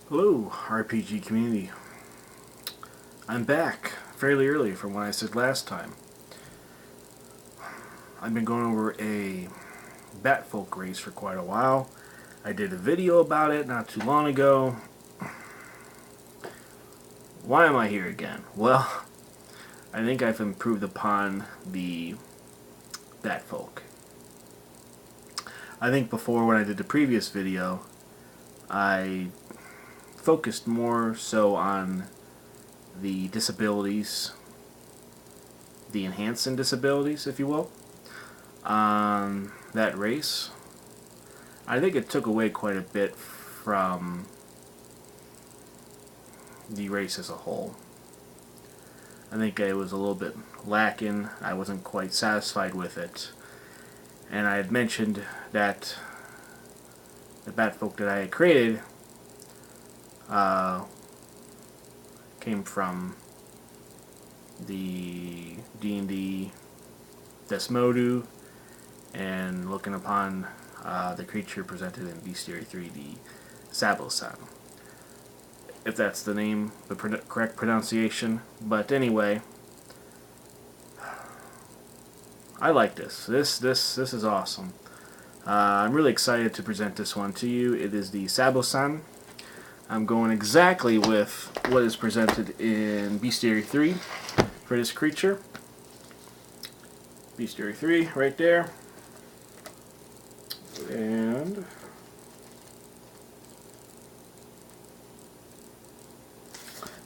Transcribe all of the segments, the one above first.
Hello, RPG community. I'm back fairly early from what I said last time. I've been going over a Batfolk race for quite a while. I did a video about it not too long ago. Why am I here again? Well, I think I've improved upon the Batfolk. I think before, when I did the previous video, I focused more so on the disabilities, the enhancing disabilities, if you will, on that race. I think it took away quite a bit from the race as a whole. I think it was a little bit lacking. I wasn't quite satisfied with it. And I had mentioned that the Batfolk that I had created came from the D&D Desmodu, and looking upon the creature presented in Bestiary 3, the Sabosan. If that's the name, the correct pronunciation. But anyway, I like this. This is awesome. I'm really excited to present this one to you. It is the Sabosan. I'm going exactly with what is presented in Bestiary 3 for this creature. Bestiary 3 right there. And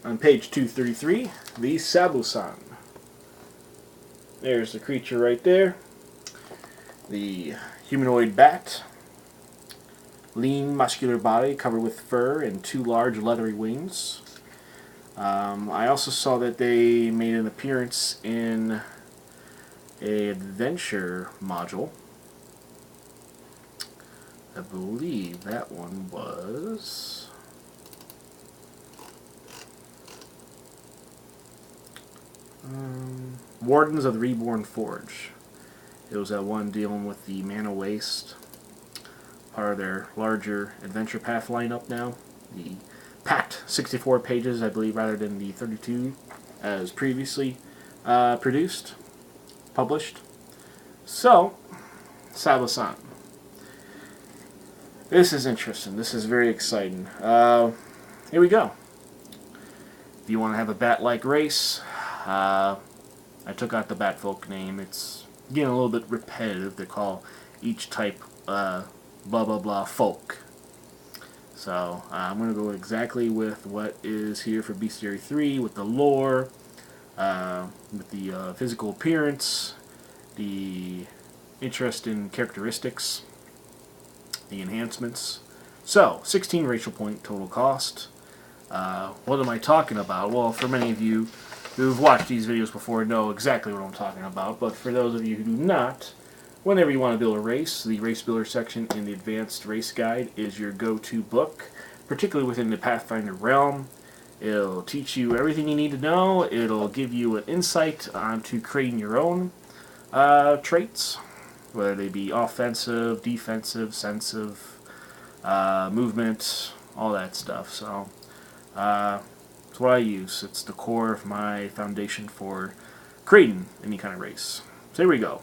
on page 233, the Sabosan. There's the creature right there. The humanoid bat. Lean, muscular body covered with fur and two large leathery wings. I also saw that they made an appearance in an adventure module. I believe that one was Wardens of the Reborn Forge. It was that one dealing with the Mana Waste, part of their larger adventure path lineup now. The packed 64 pages, I believe, rather than the 32 as previously published. So, Sabosan. This is interesting. This is very exciting. Here we go. If you want to have a bat-like race, I took out the Batfolk name. It's getting a little bit repetitive to call each type blah blah blah folk. So I'm going to go exactly with what is here for Bestiary 3, with the lore, with the physical appearance, the interesting characteristics, the enhancements. So 16 racial point total cost. What am I talking about? Well, for many of you who've watched these videos before know exactly what I'm talking about, but for those of you who do not, whenever you want to build a race, the Race Builder section in the Advanced Race Guide is your go-to book, particularly within the Pathfinder realm. It'll teach you everything you need to know. It'll give you an insight onto creating your own traits, whether they be offensive, defensive, sensitive, movement, all that stuff. So it's what I use. It's the core of my foundation for creating any kind of race. So here we go.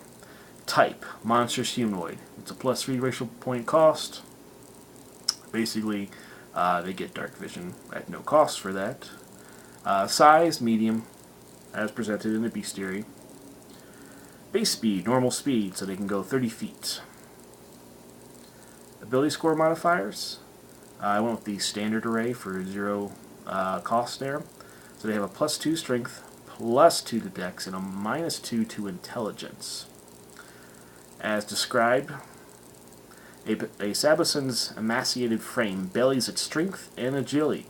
Type, Monstrous Humanoid. It's a +3 racial point cost. Basically, they get Darkvision at no cost for that. Size, medium, as presented in the Bestiary. Base speed, normal speed, so they can go 30 feet. Ability score modifiers. I went with the standard array for 0 cost there. So they have a +2 strength, +2 to dex, and a -2 to intelligence. As described, a Sabosan's emaciated frame bellies its strength and agility,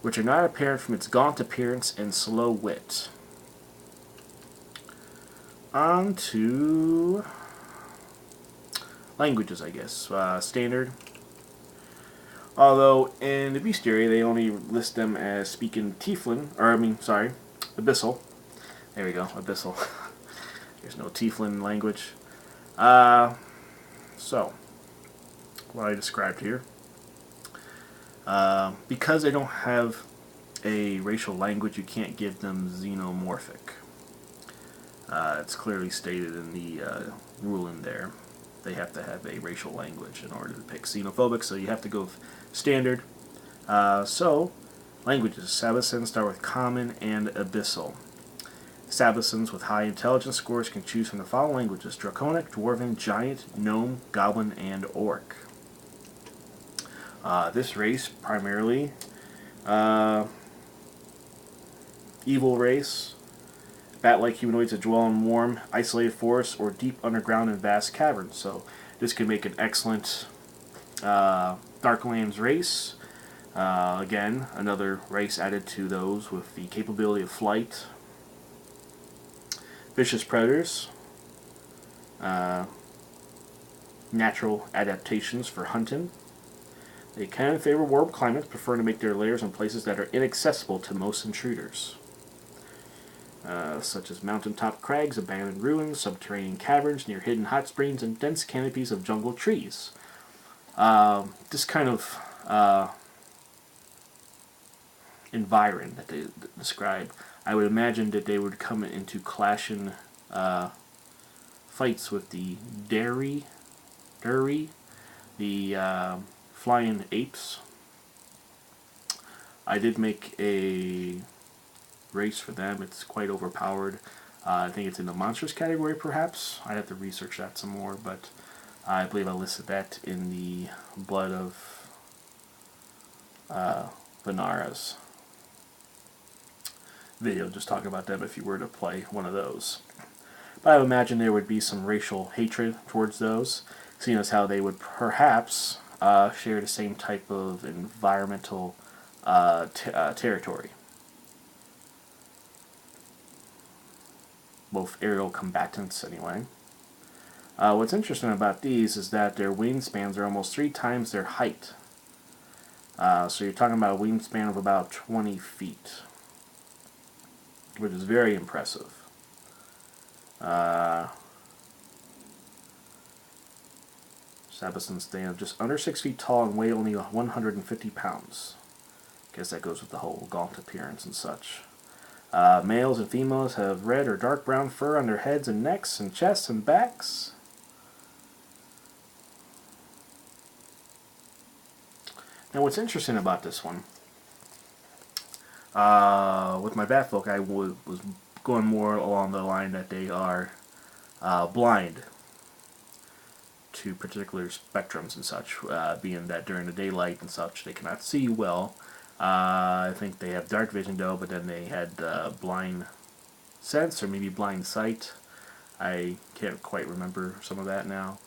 which are not apparent from its gaunt appearance and slow wit. On to languages, I guess. Standard. Although in the Bestiary they only list them as speaking Tieflin, Abyssal. There we go, Abyssal. There's no Tieflin language. So, what I described here. Because they don't have a racial language, you can't give them xenomorphic. It's clearly stated in the rule in there. They have to have a racial language in order to pick xenophobic, so you have to go standard. So, languages. Sabosans start with Common and Abyssal. Sabosans with high intelligence scores can choose from the following languages: Draconic, Dwarven, Giant, Gnome, Goblin, and Orc. This race, primarily, evil race, batlike humanoids that dwell in warm, isolated forests or deep underground and vast caverns. So this could make an excellent Darklands race. Again, another race added to those with the capability of flight. Vicious predators. Natural adaptations for hunting. They can favor warm climates, preferring to make their lairs in places that are inaccessible to most intruders. Such as mountaintop crags, abandoned ruins, subterranean caverns near hidden hot springs, and dense canopies of jungle trees. This kind of environment that they describe, I would imagine that they would come into clashing fights with the Dairy, the flying apes. I did make a race for them. It's quite overpowered. I think it's in the monstrous category, perhaps. I'd have to research that some more, but I believe I listed that in the Blood of Benares video, just talking about them if you were to play one of those. But I would imagine there would be some racial hatred towards those, seeing as how they would perhaps share the same type of environmental territory. Both aerial combatants, anyway. What's interesting about these is that their wingspans are almost 3 times their height. So you're talking about a wingspan of about 20 feet, which is very impressive. Sabosans stand just under 6 feet tall and weigh only 150 pounds. Guess that goes with the whole gaunt appearance and such. Males and females have red or dark brown fur on their heads and necks and chests and backs. Now what's interesting about this one, with my Batfolk, I was going more along the line that they are blind to particular spectrums and such, being that during the daylight and such they cannot see well. I think they have Darkvision though, but then they had Blindsense or maybe Blind Sight. I can't quite remember some of that now.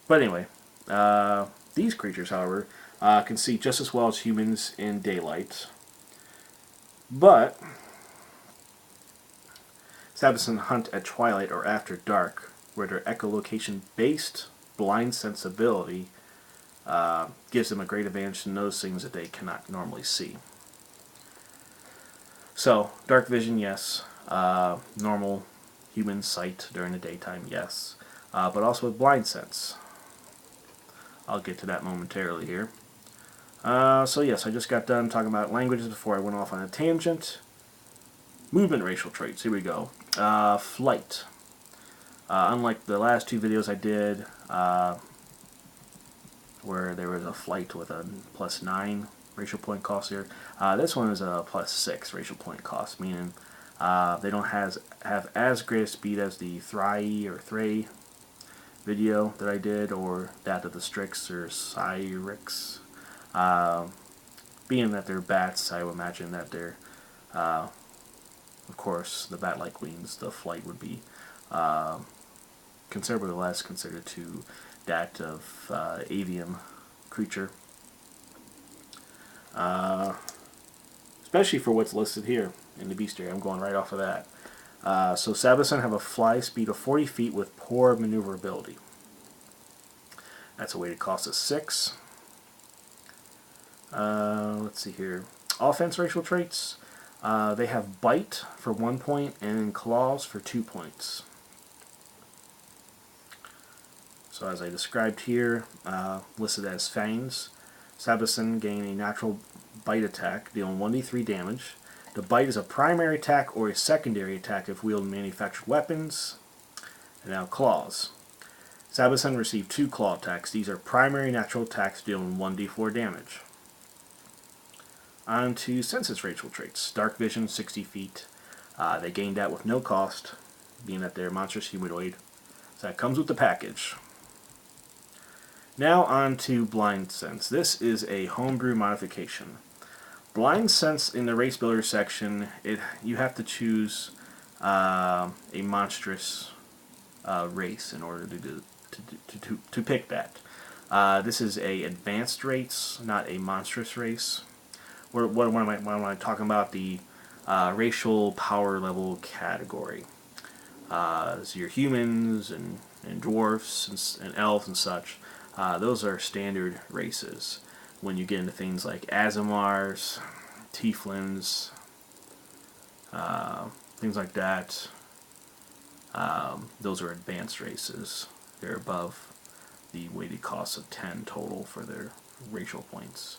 But anyway, these creatures, however, can see just as well as humans in daylight. But Sabosan hunt at twilight or after dark, where their echolocation-based blind sensibility gives them a great advantage to notice things that they cannot normally see. So, dark vision, yes. Normal human sight during the daytime, yes. But also with blind sense. I'll get to that momentarily here. So yes, I just got done talking about languages before I went off on a tangent. Movement racial traits, here we go. Flight. Unlike the last 2 videos I did, where there was a flight with a +9 racial point cost here, this one is a +6 racial point cost, meaning they don't have as great a speed as the Threy video that I did, or that of the Strix or Cyrix. Being that they're bats, I would imagine that they're, of course, the bat-like wings, the flight would be considerably less considered to that of avian creature. Especially for what's listed here in the bestiary. I'm going right off of that. So Sabosan have a fly speed of 40 feet with poor maneuverability. That's a weighted cost of 6. Let's see here. Offense racial traits. They have bite for 1 point and claws for 2 points. So So as I described here, listed as fangs, Sabosan gain a natural bite attack, dealing 1d3 damage. The bite is a primary attack or a secondary attack if wielding manufactured weapons. And now claws. Sabosan receive 2 claw attacks. These are primary natural attacks dealing 1d4 damage. On to senses racial traits. Darkvision, 60 feet. They gained that with no cost, being that they're Monstrous Humanoid. So that comes with the package. Now on to Blindsense. This is a homebrew modification. Blindsense in the race builder section, you have to choose a monstrous race in order to pick that. This is a advanced race, not a monstrous race. What am I talking about? The racial power level category. So your humans and dwarfs and elves and such. Those are standard races. When you get into things like Azamars, Tieflings, things like that, those are advanced races. They're above the weighted cost of 10 total for their racial points.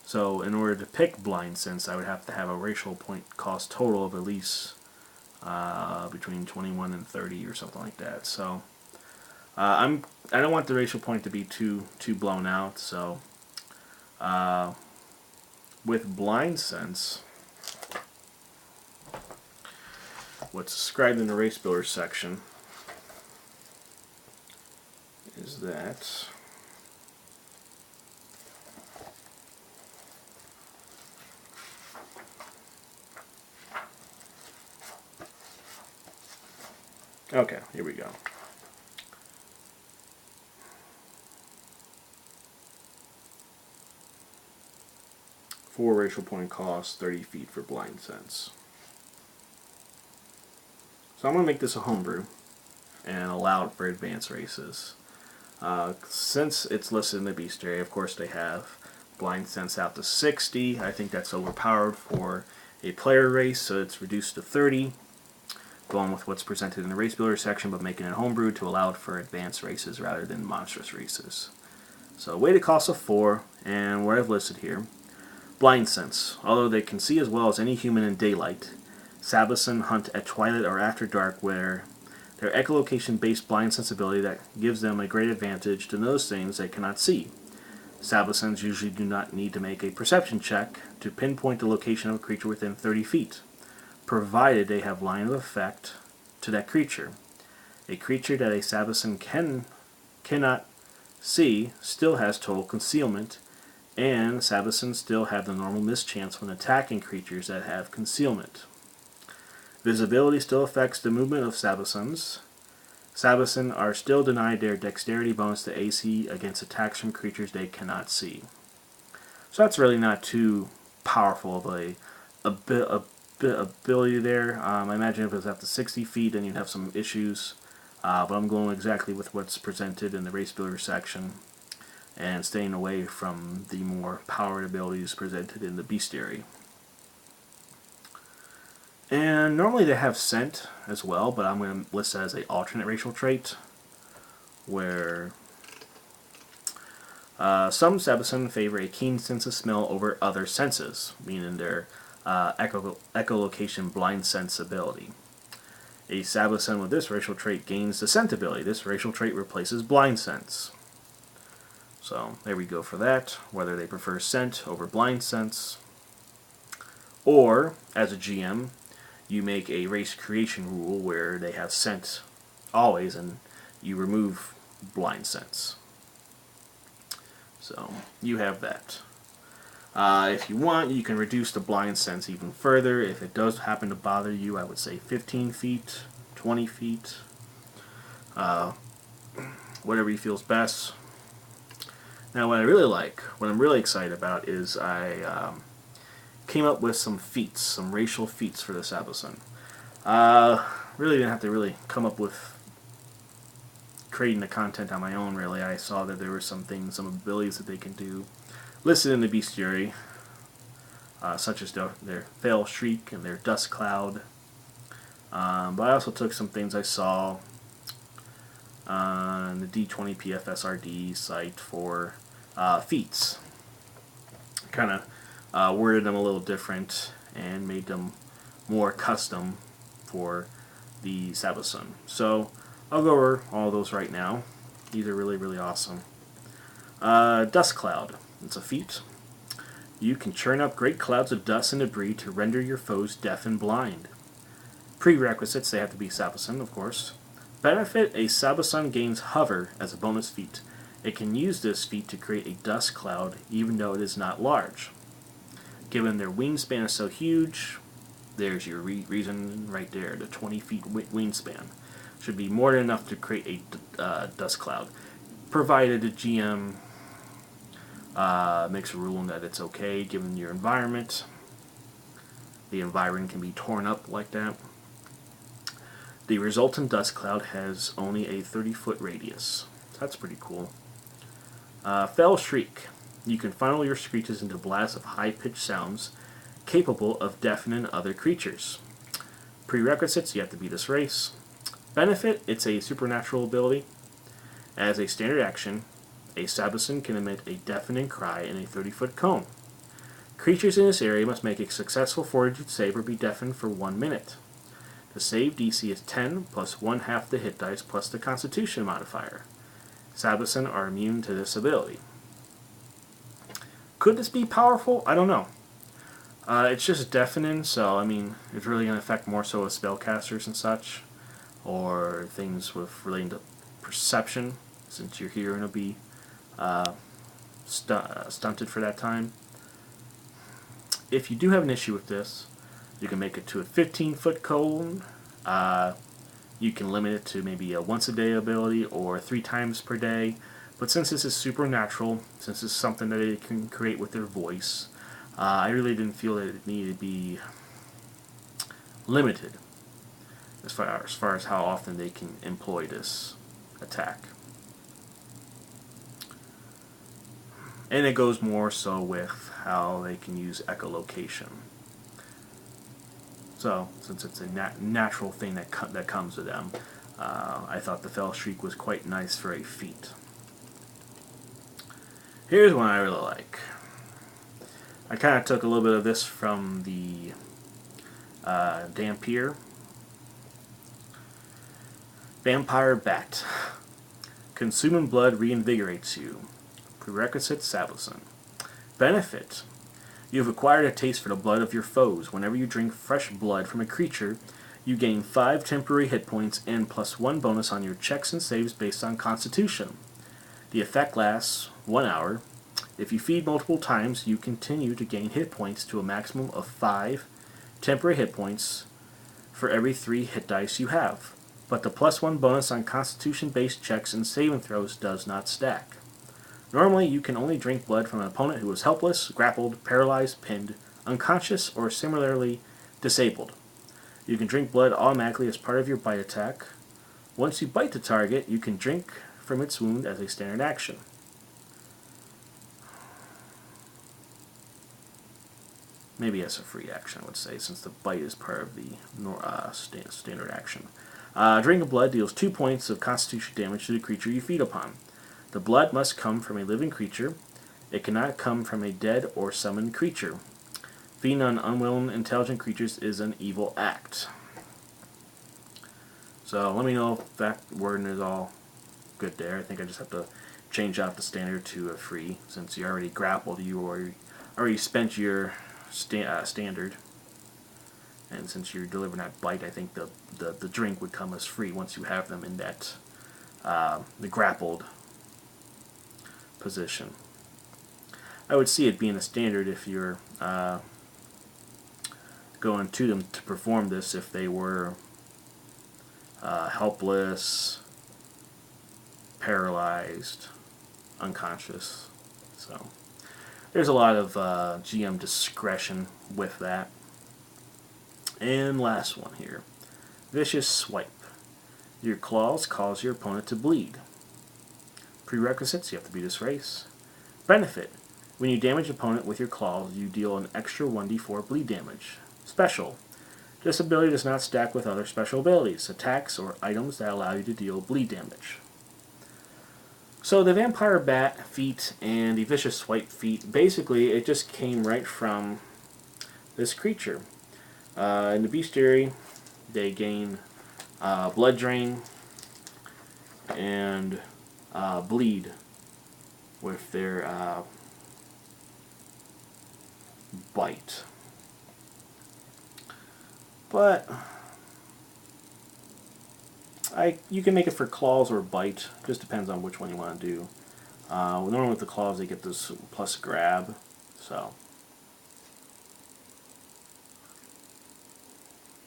So in order to pick Blindsense, I would have to have a racial point cost total of at least between 21 and 30 or something like that. So I don't want the racial point to be too blown out. So with Blindsense, what's described in the race builder section is that okay, here we go. Four racial point cost, 30 feet for Blindsense. So I'm going to make this a homebrew and allow it for advanced races. Since it's listed in the bestiary, of course they have Blindsense out to 60. I think that's overpowered for a player race, so it's reduced to 30. Going with what's presented in the race builder section, but making it homebrew to allow it for advanced races rather than monstrous races. So weighted cost of 4, and what I've listed here. Blindsense. Although they can see as well as any human in daylight, Sabosan hunt at twilight or after dark, where their echolocation-based blind sensibility that gives them a great advantage to those things they cannot see. Sabosans usually do not need to make a perception check to pinpoint the location of a creature within 30 feet, provided they have line of effect to that creature. A creature that a Sabosan cannot see still has total concealment, and Sabosans still have the normal mischance when attacking creatures that have concealment. Visibility still affects the movement of Sabosans. Sabosan are still denied their Dexterity bonus to AC against attacks from creatures they cannot see. So that's really not too powerful of a ability there. I imagine if it was up to 60 feet, then you'd have some issues. But I'm going exactly with what's presented in the race builder section, and staying away from the more powered abilities presented in the bestiary. And normally they have scent as well, but I'm going to list that as an alternate racial trait, where some Sabosan favor a keen sense of smell over other senses, meaning their echolocation blind sense ability. A Sabosan with this racial trait gains the scent ability. This racial trait replaces blind sense. So there we go for that, whether they prefer scent over blind sense. Or, as a GM, you make a race creation rule where they have scent always, and you remove blind sense. So you have that. If you want, you can reduce the blind sense even further. If it does happen to bother you, I would say 15 feet, 20 feet, whatever you feel is best. Now what I really like, what I'm really excited about is I came up with some feats, some racial feats for the Sabosan. Really didn't have to really come up with creating the content on my own, really. I saw that there were some things, some abilities that they can do listed in the bestiary, such as their Fail Shriek and their Dust Cloud. But I also took some things I saw on the D20 PFSRD site for feats. Kind of worded them a little different and made them more custom for the Sabosan. So I'll go over all those right now. These are really, really awesome. Dust Cloud. It's a feat. You can churn up great clouds of dust and debris to render your foes deaf and blind. Prerequisites, they have to be Sabosan, of course. Benefit, a Sabosan gains hover as a bonus feat. It can use this feat to create a dust cloud even though it is not large. Given their wingspan is so huge, there's your reason right there. The 20 feet wingspan should be more than enough to create a dust cloud, provided the GM makes a rule that it's okay given your environment. The environment can be torn up like that. The resultant dust cloud has only a 30-foot radius. So that's pretty cool. Fell Shriek. You can funnel your screeches into blasts of high-pitched sounds capable of deafening other creatures. Prerequisites, you have to be this race. Benefit, it's a supernatural ability. As a standard action, a Sabosan can emit a deafening cry in a 30-foot cone. Creatures in this area must make a successful fortitude save or be deafened for 1 minute. The save DC is 10 plus 1/2 the hit dice plus the Constitution modifier. Sabosan are immune to this ability. Could this be powerful? I don't know. It's just deafening, so I mean, it's really going to affect more so with spellcasters and such, or things with relating to perception, since your hearing will be stunted for that time. If you do have an issue with this, you can make it to a 15-foot cone. You can limit it to maybe a once-a-day ability or 3 times per day. But since this is supernatural, since it's something that they can create with their voice, I really didn't feel that it needed to be limited as far as how often they can employ this attack. And it goes more so with how they can use echolocation. So, since it's a natural thing that comes to them, I thought the Fell Shriek was quite nice for a feat. Here's one I really like. I kind of took a little bit of this from the Dampier. Vampire Bat. Consuming blood reinvigorates you. Prerequisite Sabosan. Benefit. You have acquired a taste for the blood of your foes. Whenever you drink fresh blood from a creature, you gain 5 temporary hit points and +1 bonus on your checks and saves based on Constitution. The effect lasts 1 hour. If you feed multiple times, you continue to gain hit points to a maximum of 5 temporary hit points for every 3 hit dice you have. But the +1 bonus on Constitution-based checks and saving throws does not stack. Normally, you can only drink blood from an opponent who is helpless, grappled, paralyzed, pinned, unconscious, or similarly disabled. You can drink blood automatically as part of your bite attack. Once you bite the target, you can drink from its wound as a standard action. Maybe as a free action, I would say, since the bite is part of the standard action. Drink of blood deals 2 points of constitution damage to the creature you feed upon. The blood must come from a living creature. It cannot come from a dead or summoned creature. Feeding on unwilling, intelligent creatures is an evil act. So let me know if that wording is all good there. I think I just have to change out the standard to a free, since you already grappled, you already spent your standard. And since you're delivering that bite, I think the drink would come as free once you have them in that the grappled position. I would see it being a standard if you're going to them to perform this if they were helpless, paralyzed, unconscious. So there's a lot of GM discretion with that. And last one here. Vicious Swipe. Your claws cause your opponent to bleed. Prerequisites, you have to be this race. Benefit. When you damage an opponent with your claws, you deal an extra 1d4 bleed damage. Special. This ability does not stack with other special abilities, attacks, or items that allow you to deal bleed damage. So the vampire bat feat and the vicious swipe feat, basically it just came right from this creature. In the bestiary, they gain blood drain and bleed with their bite. But you can make it for claws or bite. Just depends on which one you want to do. Normally with the claws they get this plus grab. So,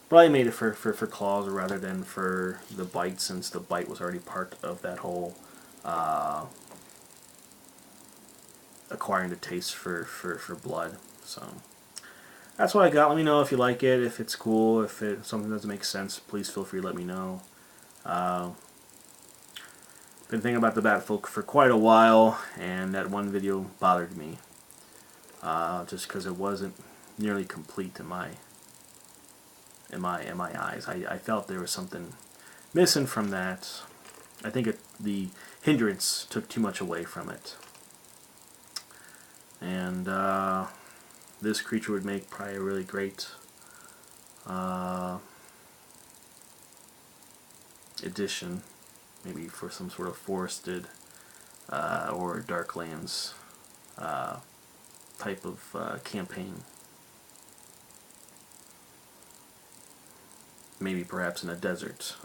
but I made it for claws rather than for the bite, since the bite was already part of that whole acquiring the taste for blood. So that's what I got. Let me know if you like it, if it's cool, if something doesn't make sense. Please feel free to let me know. Been thinking about the Batfolk for quite a while, and that one video bothered me, just because it wasn't nearly complete in my eyes. I felt there was something missing from that. I think the hindrance took too much away from it, and this creature would make probably a really great addition, maybe for some sort of forested or darklands type of campaign. Maybe perhaps in a desert.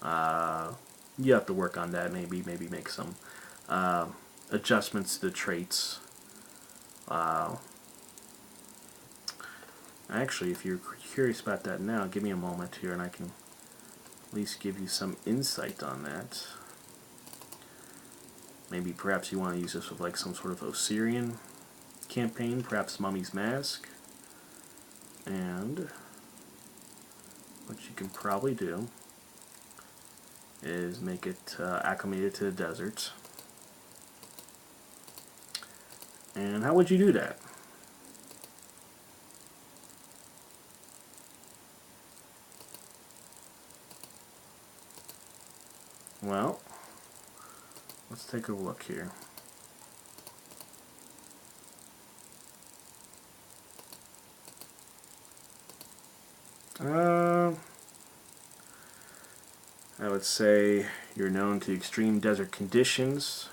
You have to work on that. Maybe make some adjustments to the traits. Actually, if you're curious about that now, give me a moment here and I can at least give you some insight on that. Maybe perhaps you want to use this with like some sort of Osirian campaign, perhaps Mummy's Mask. And what you can probably do is make it acclimated to the desert. And how would you do that? Well, let's take a look here. I would say you're known to extreme desert conditions.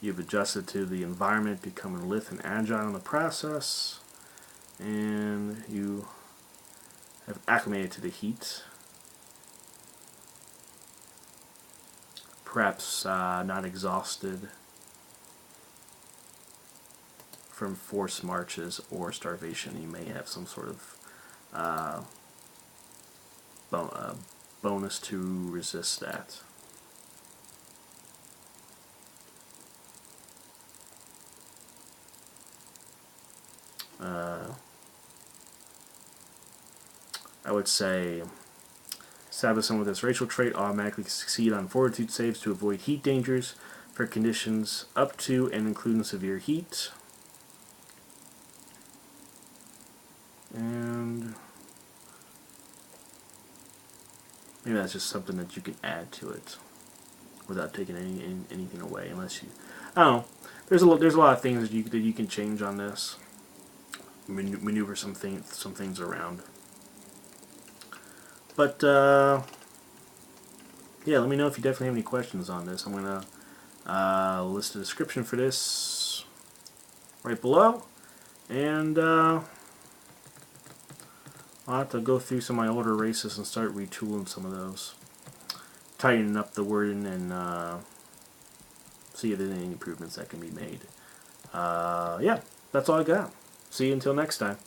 You've adjusted to the environment, becoming lithe and agile in the process, and you have acclimated to the heat. Perhaps not exhausted from forced marches or starvation. You may have some sort of bonus to resist that. I would say Sabosan with this racial trait automatically succeed on fortitude saves to avoid heat dangers for conditions up to and including severe heat. And maybe that's just something that you can add to it without taking anything away, unless you, I don't know. There's a lot of things that you can change on this. Maneuver some things around. But yeah, let me know if you definitely have any questions on this. I'm gonna list the description for this right below, and I'll have to go through some of my older races and start retooling some of those, tightening up the wording, and see if there's any improvements that can be made. Yeah, that's all I got. See you until next time.